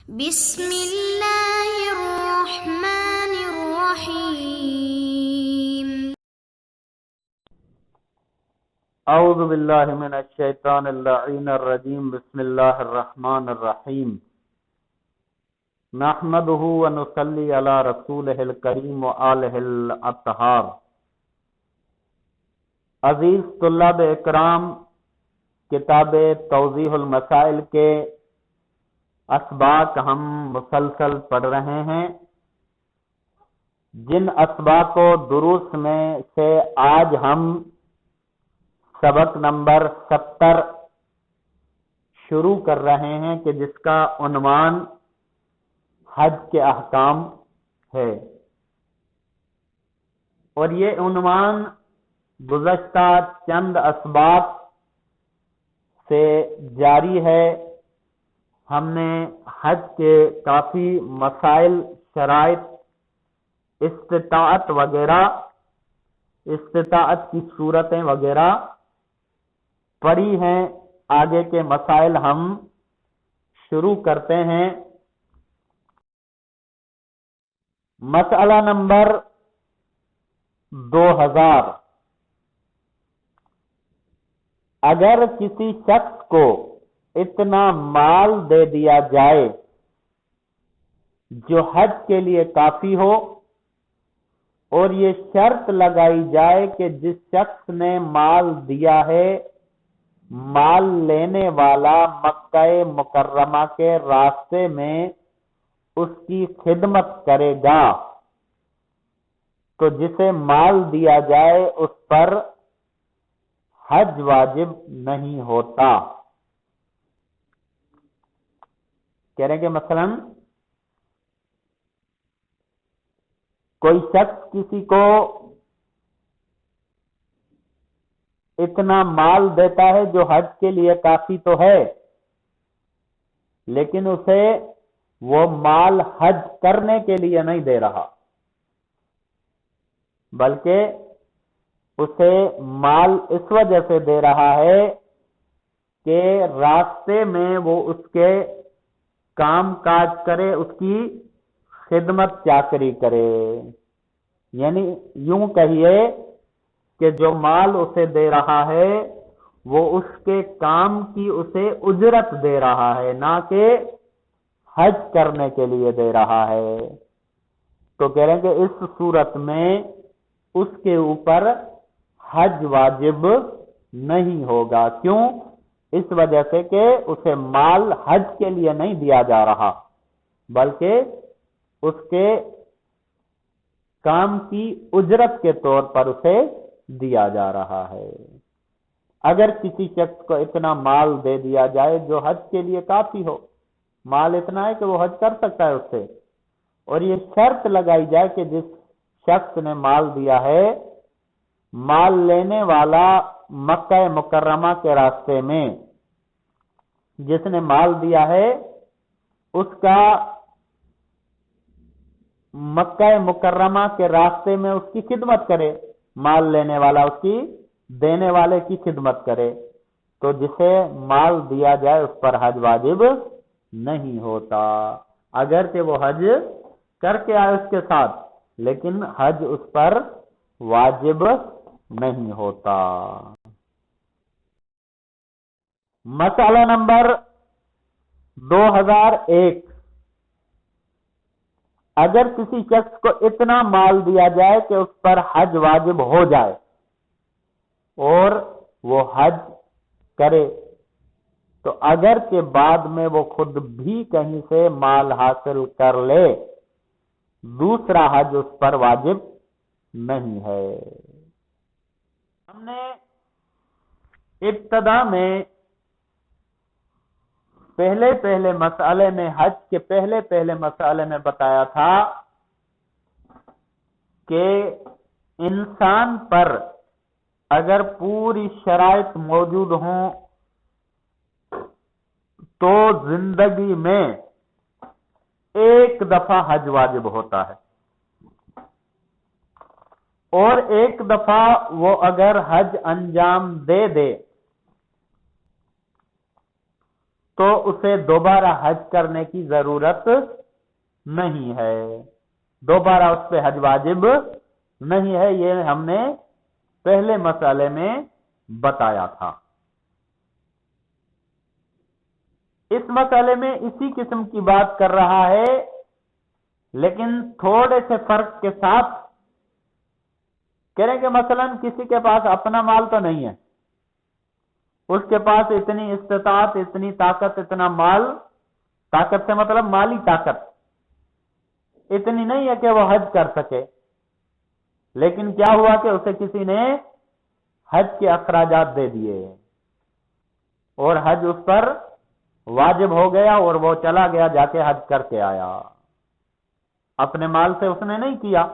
بسم اللہ الرحمن الرحیم۔ اعوذ باللہ من الشیطان اللعین الرجیم، بسم اللہ الرحمن الرحیم۔ نحمدہ ونصلی علی رسولہ الکریم وآلہ الاطہار۔ عزیز طلاب اکرام، کتاب توضیح المسائل کے اسباق ہم مسلسل پڑھ رہے ہیں، جن اسباق و دروس میں سے آج ہم سبق نمبر 70 شروع کر رہے ہیں کہ جس کا عنوان حج کے احکام ہے، اور یہ عنوان گزشتہ چند اسباق سے جاری ہے۔ ہم نے حج کے کافی مسائل، شرائط، استطاعت وغیرہ، استطاعت کی صورتیں وغیرہ پڑھی ہیں۔ آگے کے مسائل ہم شروع کرتے ہیں۔ مسئلہ نمبر 2000، اگر کسی شخص کو اتنا مال دے دیا جائے جو حج کے لیے کافی ہو، اور یہ شرط لگائی جائے کہ جس شخص نے مال دیا ہے مال لینے والا مکہ مکرمہ کے راستے میں اس کی خدمت کرے گا، تو جسے مال دیا جائے اس پر حج واجب نہیں ہوتا۔ کہہ رہے ہیں کہ مثلا کوئی شخص کسی کو اتنا مال دیتا ہے جو حج کے لیے کافی تو ہے، لیکن اسے وہ مال حج کرنے کے لیے نہیں دے رہا، بلکہ اسے مال اس وجہ سے دے رہا ہے کہ راستے میں وہ اس کے کام کاج کرے، اس کی خدمت چاکری کرے۔ یعنی یوں کہیے کہ جو مال اسے دے رہا ہے وہ اس کے کام کی اسے اجرت دے رہا ہے، نہ کہ حج کرنے کے لیے دے رہا ہے۔ تو کہہ رہے ہیں کہ اس صورت میں اس کے اوپر حج واجب نہیں ہوگا۔ کیوں؟ اس وجہ سے کہ اسے مال حج کے لیے نہیں دیا جا رہا، بلکہ اس کے کام کی اجرت کے طور پر اسے دیا جا رہا ہے۔ اگر کسی شخص کو اتنا مال دے دیا جائے جو حج کے لیے کافی ہو، مال اتنا ہے کہ وہ حج کر سکتا ہے اس سے، اور یہ شرط لگائی جائے کہ جس شخص نے مال دیا ہے مال لینے والا مکہ مکرمہ کے راستے میں، جس نے مال دیا ہے اس کا مکہ مکرمہ کے راستے میں اس کی خدمت کرے، مال لینے والا اس کی دینے والے کی خدمت کرے، تو جسے مال دیا جائے اس پر حج واجب نہیں ہوتا، اگرچہ وہ حج کر کے آئے اس کے ساتھ، لیکن حج اس پر واجب نہیں ہوتا۔ مسئلہ نمبر 2001، اگر کسی شخص کو اتنا مال دیا جائے کہ اس پر حج واجب ہو جائے اور وہ حج کرے، تو اگر کے بعد میں وہ خود بھی کہیں سے مال حاصل کر لے، دوسرا حج اس پر واجب نہیں ہے۔ ہم نے ابتدا میں پہلے مسئلے میں، حج کے پہلے مسئلے میں بتایا تھا کہ انسان پر اگر پوری شرائط موجود ہوں تو زندگی میں ایک دفعہ حج واجب ہوتا ہے، اور ایک دفعہ وہ اگر حج انجام دے تو اسے دوبارہ حج کرنے کی ضرورت نہیں ہے، دوبارہ اس پہ حج واجب نہیں ہے. یہ ہم نے پہلے مسئلے میں بتایا تھا. اس مسئلے میں اسی قسم کی بات کر رہا ہے، لیکن تھوڑے سے فرق کے ساتھ. کہہ رہے کہ مثلا کسی کے پاس اپنا مال تو نہیں ہے، اس کے پاس اتنی استطاعت، اتنی طاقت، اتنا مال، طاقت سے مطلب مالی طاقت اتنی نہیں ہے کہ وہ حج کر سکے. لیکن کیا ہوا کہ اسے کسی نے حج کے اخراجات دے دیے اور حج اس پر واجب ہو گیا اور وہ چلا گیا، جا کے حج کر کے آیا. اپنے مال سے اس نے نہیں کیا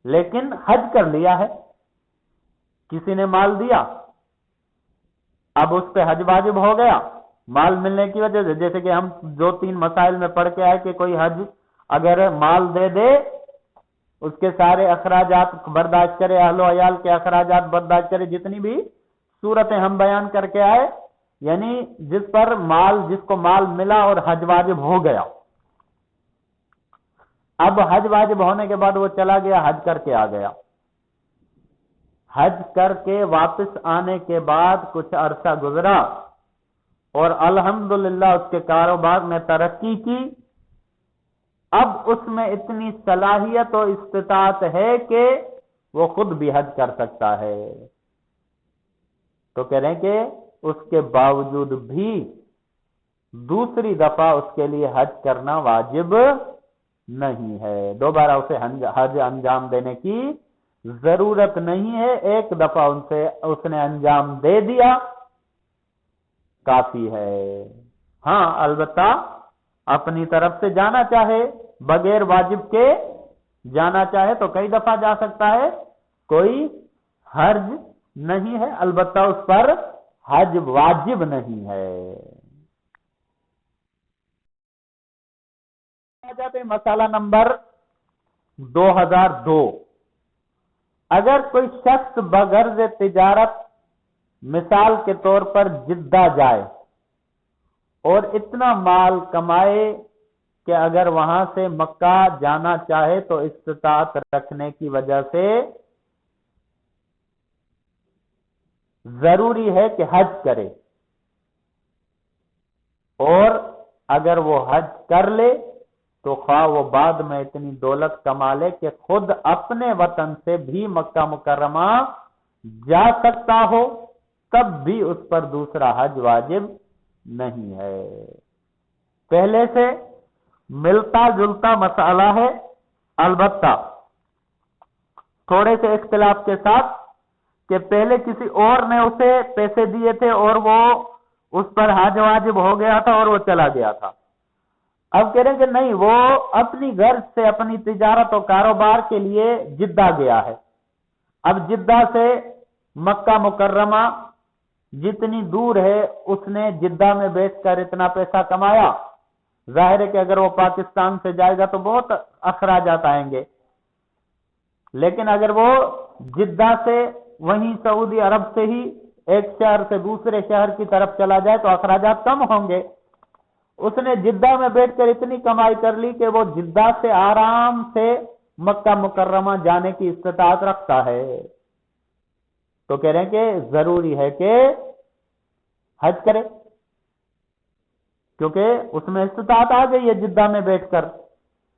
لیکن حج کر لیا ہے. کسی نے مال دیا، اب اس پہ حج واجب ہو گیا مال ملنے کی وجہ سے. جیسے کہ ہم 2-3 مسائل میں پڑھ کے آئے کہ کوئی حج اگر مال دے دے، اس کے سارے اخراجات برداشت کرے، اہل و عیال کے اخراجات برداشت کرے، جتنی بھی صورتیں ہم بیان کر کے آئے، یعنی جس پر مال، جس کو مال ملا اور حج واجب ہو گیا. اب حج واجب ہونے کے بعد وہ چلا گیا، حج کر کے آ گیا. حج کر کے واپس آنے کے بعد کچھ عرصہ گزرا اور الحمدللہ اس کے کاروبار نے ترقی کی. اب اس میں اتنی صلاحیت و استطاعت ہے کہ وہ خود بھی حج کر سکتا ہے. تو کہہ رہے ہیں کہ اس کے باوجود بھی دوسری دفعہ اس کے لیے حج کرنا واجب نہیں ہے، دوبارہ اسے حج انجام دینے کی ضرورت نہیں ہے. ایک دفعہ اس نے انجام دے دیا، کافی ہے. ہاں البتہ اپنی طرف سے جانا چاہے، بغیر واجب کے جانا چاہے تو کئی دفعہ جا سکتا ہے، کوئی حرج نہیں ہے. البتہ اس پر حج واجب نہیں ہے. مسئلہ نمبر 2002. اگر کوئی شخص بغرض تجارت مثال کے طور پر جدہ جائے اور اتنا مال کمائے کہ اگر وہاں سے مکہ جانا چاہے تو استطاعت رکھنے کی وجہ سے ضروری ہے کہ حج کرے، اور اگر وہ حج کر لے تو خواہ وہ بعد میں اتنی دولت کما لے کہ خود اپنے وطن سے بھی مکہ مکرمہ جا سکتا ہو، تب بھی اس پر دوسرا حج واجب نہیں ہے. پہلے سے ملتا جلتا مسئلہ ہے، البتہ تھوڑے سے اختلاف کے ساتھ کہ پہلے کسی اور نے اسے پیسے دیے تھے اور وہ اس پر حج واجب ہو گیا تھا اور وہ چلا گیا تھا. اب کہہ رہے کہ نہیں، وہ اپنی غرض سے اپنی تجارت و کاروبار کے لیے جدہ گیا ہے. اب جدہ سے مکہ مکرمہ جتنی دور ہے، اس نے جدہ میں بیٹھ کر اتنا پیسہ کمایا. ظاہر ہے کہ اگر وہ پاکستان سے جائے گا تو بہت اخراجات آئیں گے، لیکن اگر وہ جدہ سے وہیں سعودی عرب سے ہی ایک شہر سے دوسرے شہر کی طرف چلا جائے تو اخراجات کم ہوں گے. اس نے جدہ میں بیٹھ کر اتنی کمائی کر لی کہ وہ جدہ سے آرام سے مکہ مکرمہ جانے کی استطاعت رکھتا ہے. تو کہہ رہے ہیں کہ ضروری ہے کہ حج کرے، کیونکہ اس میں استطاعت آ گئی ہے. جدہ میں بیٹھ کر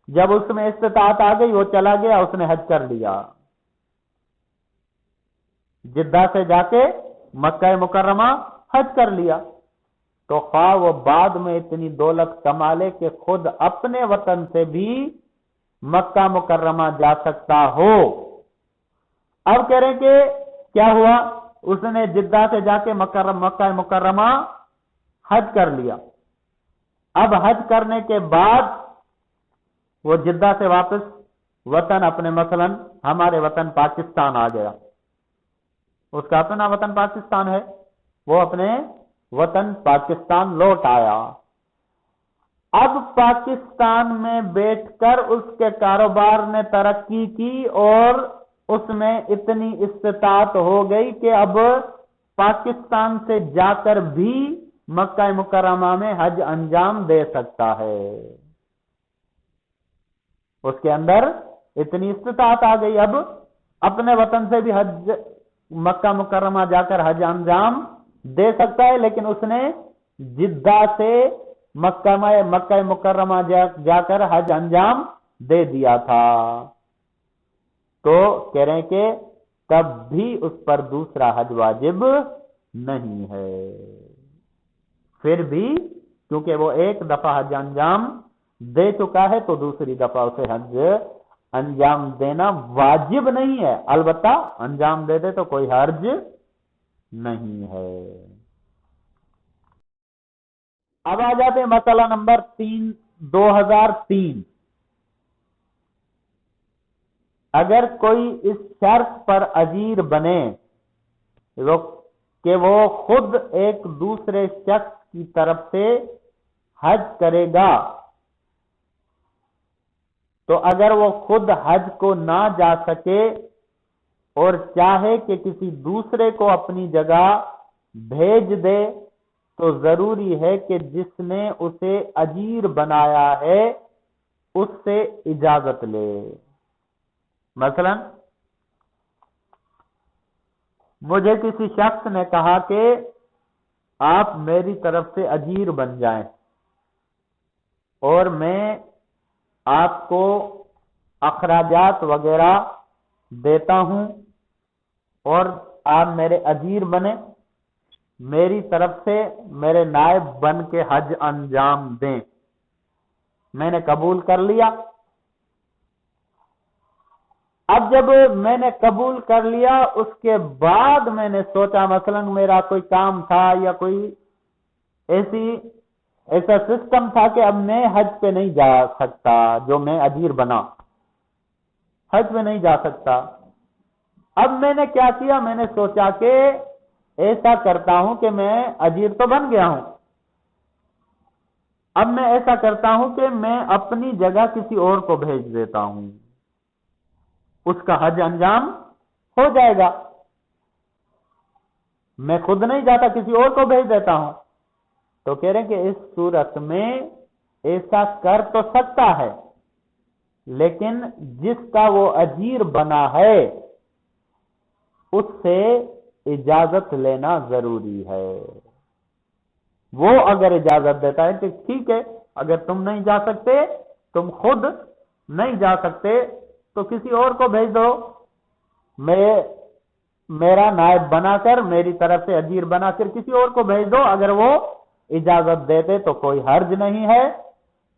جب اس میں استطاعت آ گئی، وہ چلا گیا، اس نے حج کر لیا. جدہ سے جا کے مکہ مکرمہ حج کر لیا. تو خواہ وہ بعد میں اتنی دولت کما لے کہ خود اپنے وطن سے بھی مکہ مکرمہ جا سکتا ہو. اب کہہ رہے ہیں کہ کیا ہوا، اس نے جدہ سے جا کے مکہ مکرمہ حج کر لیا. اب حج کرنے کے بعد وہ جدہ سے واپس وطن اپنے، مثلا ہمارے وطن پاکستان آ گیا. اس کا اپنا وطن پاکستان ہے، وہ اپنے وطن پاکستان لوٹ آیا. اب پاکستان میں بیٹھ کر اس کے کاروبار نے ترقی کی اور اس میں اتنی استطاعت ہو گئی کہ اب پاکستان سے جا کر بھی مکہ مکرمہ میں حج انجام دے سکتا ہے، اس کے اندر اتنی استطاعت آ گئی، اب اپنے وطن سے بھی حج مکہ مکرمہ جا کر حج انجام دے سکتا ہے، لیکن اس نے جدہ سے مکہ مکرمہ جا کر حج انجام دے دیا تھا، تو کہہ رہے ہیں کہ تب بھی اس پر دوسرا حج واجب نہیں ہے، پھر بھی کیونکہ وہ ایک دفعہ حج انجام دے چکا ہے تو دوسری دفعہ اسے حج انجام دینا واجب نہیں ہے، البتہ انجام دے دے تو کوئی حرج نہیں ہے۔ اب آ جاتے ہیں مسئلہ نمبر 2003۔ اگر کوئی اس شرط پر اجیر بنے کہ وہ خود ایک دوسرے شخص کی طرف سے حج کرے گا، تو اگر وہ خود حج کو نہ جا سکے اور چاہے کہ کسی دوسرے کو اپنی جگہ بھیج دے، تو ضروری ہے کہ جس نے اسے اجیر بنایا ہے اس سے اجازت لے۔ مثلا مجھے کسی شخص نے کہا کہ آپ میری طرف سے اجیر بن جائیں اور میں آپ کو اخراجات وغیرہ دیتا ہوں اور آپ میرے اجیر بنے، میری طرف سے میرے نائب بن کے حج انجام دیں۔ میں نے قبول کر لیا۔ اب جب میں نے قبول کر لیا، اس کے بعد میں نے سوچا، مثلا میرا کوئی کام تھا یا کوئی ایسا سسٹم تھا کہ اب میں حج پہ نہیں جا سکتا، جو میں اجیر بنا حج پہ نہیں جا سکتا۔ اب میں نے کیا کیا، میں نے سوچا کہ ایسا کرتا ہوں کہ میں اجیر تو بن گیا ہوں، اب میں ایسا کرتا ہوں کہ میں اپنی جگہ کسی اور کو بھیج دیتا ہوں، اس کا حج انجام ہو جائے گا۔ میں خود نہیں جاتا، کسی اور کو بھیج دیتا ہوں۔ تو کہہ رہے ہیں کہ اس صورت میں ایسا کر تو سکتا ہے، لیکن جس کا وہ اجیر بنا ہے اس سے اجازت لینا ضروری ہے۔ وہ اگر اجازت دیتا ہے کہ ٹھیک ہے، اگر تم نہیں جا سکتے، تم خود نہیں جا سکتے تو کسی اور کو بھیج دو، میرا نائب بنا کر، میری طرف سے اجیر بنا کر کسی اور کو بھیج دو، اگر وہ اجازت دیتے تو کوئی حرج نہیں ہے،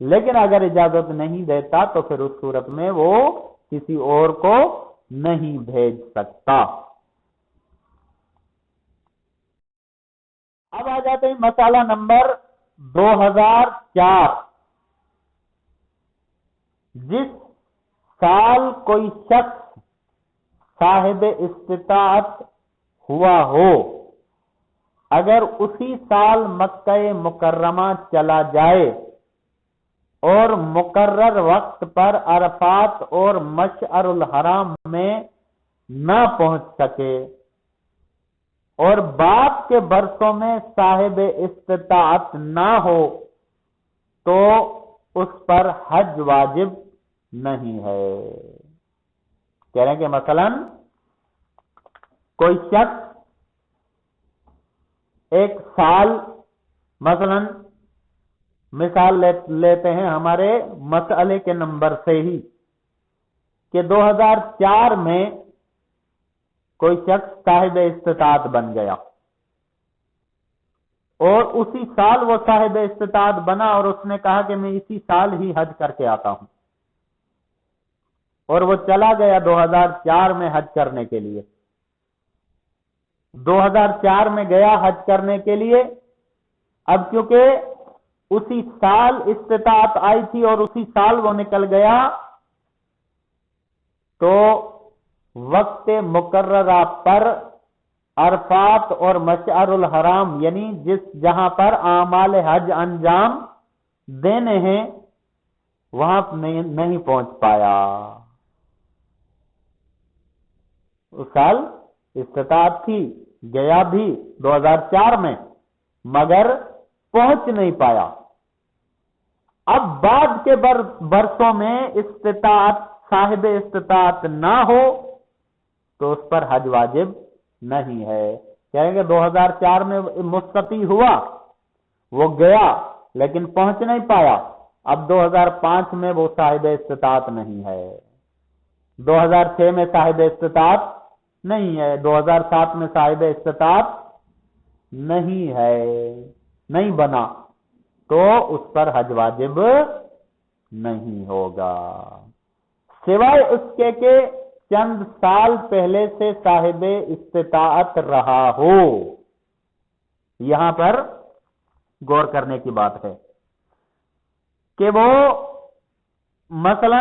لیکن اگر اجازت نہیں دیتا تو پھر اس صورت میں وہ کسی اور کو نہیں بھیج سکتا۔ اب آ جاتے ہیں مسئلہ نمبر 2004۔ جس سال کوئی شخص صاحب استطاعت ہوا ہو، اگر اسی سال مکہ مکرمہ چلا جائے اور مقرر وقت پر عرفات اور مشعر الحرام میں نہ پہنچ سکے اور بعد کے برسوں میں صاحب استطاعت نہ ہو تو اس پر حج واجب نہیں ہے۔ کہہ رہے ہیں کہ مثلا کوئی شخص ایک سال، مثلا مثال لیتے ہیں ہمارے مسئلے کے نمبر سے ہی، کہ 2004 میں کوئی شخص صاحب استطاعت بن گیا اور اسی سال وہ صاحب استطاعت بنا اور اس نے کہا کہ میں اسی سال ہی حج کر کے آتا ہوں، اور وہ چلا گیا 2004 میں حج کرنے کے لیے۔ 2004 میں گیا حج کرنے کے لیے، اب کیونکہ اسی سال استطاعت آئی تھی اور اسی سال وہ نکل گیا، تو وقت مقررہ پر عرفات اور مشعر الحرام، یعنی جہاں پر اعمال حج انجام دینے ہیں، وہاں نہیں پہنچ پایا۔ اس سال استطاعت تھی، گیا بھی 2004 میں، مگر پہنچ نہیں پایا. اب بعد کے برسوں میں صاحب استطاعت نہ ہو تو اس پر حج واجب نہیں ہے. کہیں گے 2004 میں مستطیع ہوا، وہ گیا لیکن پہنچ نہیں پایا، اب 2005 میں وہ صاحب استطاعت نہیں ہے، 2006 میں صاحب استطاعت نہیں ہے، 2007 میں صاحب استطاعت نہیں ہے، نہیں بنا، تو اس پر حج واجب نہیں ہوگا، سوائے اس کے کہ چند سال پہلے سے صاحب استطاعت رہا ہو. یہاں پر غور کرنے کی بات ہے کہ وہ مثلا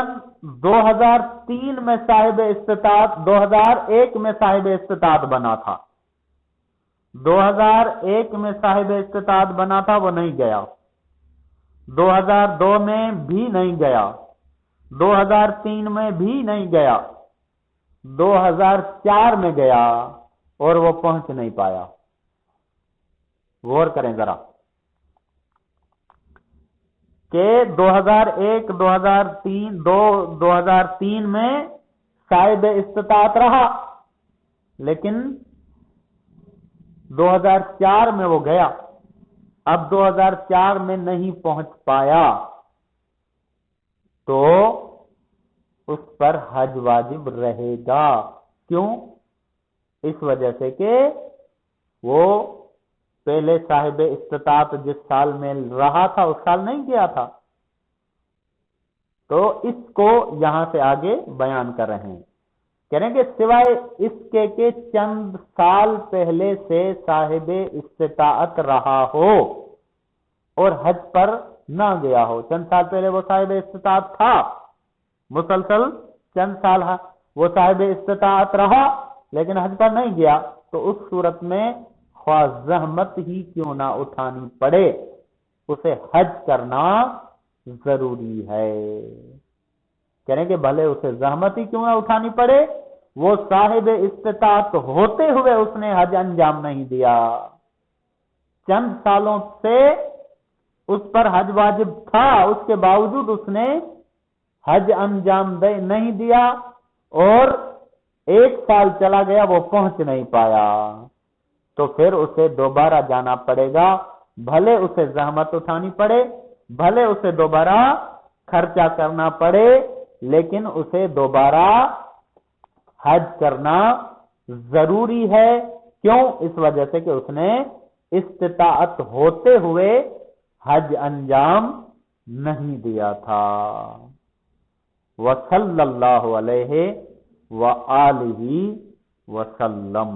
2003 میں صاحب استطاعت، 2001 میں صاحب استطاعت بنا تھا، 2001 میں صاحب استطاعت بنا تھا، وہ نہیں گیا، 2002 میں بھی نہیں گیا، 2003 میں بھی نہیں گیا، 2004 میں گیا اور وہ پہنچ نہیں پایا. غور کریں ذرا کہ 2001 2003 میں صاحب استطاعت رہا لیکن 2004 میں وہ گیا، اب 2004 میں نہیں پہنچ پایا تو اس پر حج واجب رہے گا. کیوں؟ اس وجہ سے کہ وہ پہلے صاحب استطاعت جس سال میں رہا تھا اس سال نہیں گیا تھا. تو اس کو یہاں سے آگے بیان کر رہے ہیں، کہہ رہے ہیں کہ سوائے اس کے کہ چند سال پہلے سے صاحب استطاعت رہا ہو اور حج پر نہ گیا ہو. چند سال پہلے وہ صاحب استطاعت تھا، مسلسل چند سال وہ صاحب استطاعت رہا لیکن حج پر نہیں گیا، تو اس صورت میں خواہ زحمت ہی کیوں نہ اٹھانی پڑے اسے حج کرنا ضروری ہے. کہہ رہے ہیں کہ بھلے اسے زحمت ہی کیوں نہ اٹھانی پڑے، وہ صاحب استطاعت ہوتے ہوئے اس نے حج انجام نہیں دیا، چند سالوں سے اس پر حج واجب تھا، اس کے باوجود اس نے حج انجام نہیں دیا اور 1 سال چلا گیا وہ پہنچ نہیں پایا، تو پھر اسے دوبارہ جانا پڑے گا، بھلے اسے زحمت اٹھانی پڑے، بھلے اسے دوبارہ خرچہ کرنا پڑے، لیکن اسے دوبارہ حج کرنا ضروری ہے. کیوں؟ اس وجہ سے کہ اس نے استطاعت ہوتے ہوئے حج انجام نہیں دیا تھا. وصلی اللہ علیہ وآلہ وسلم.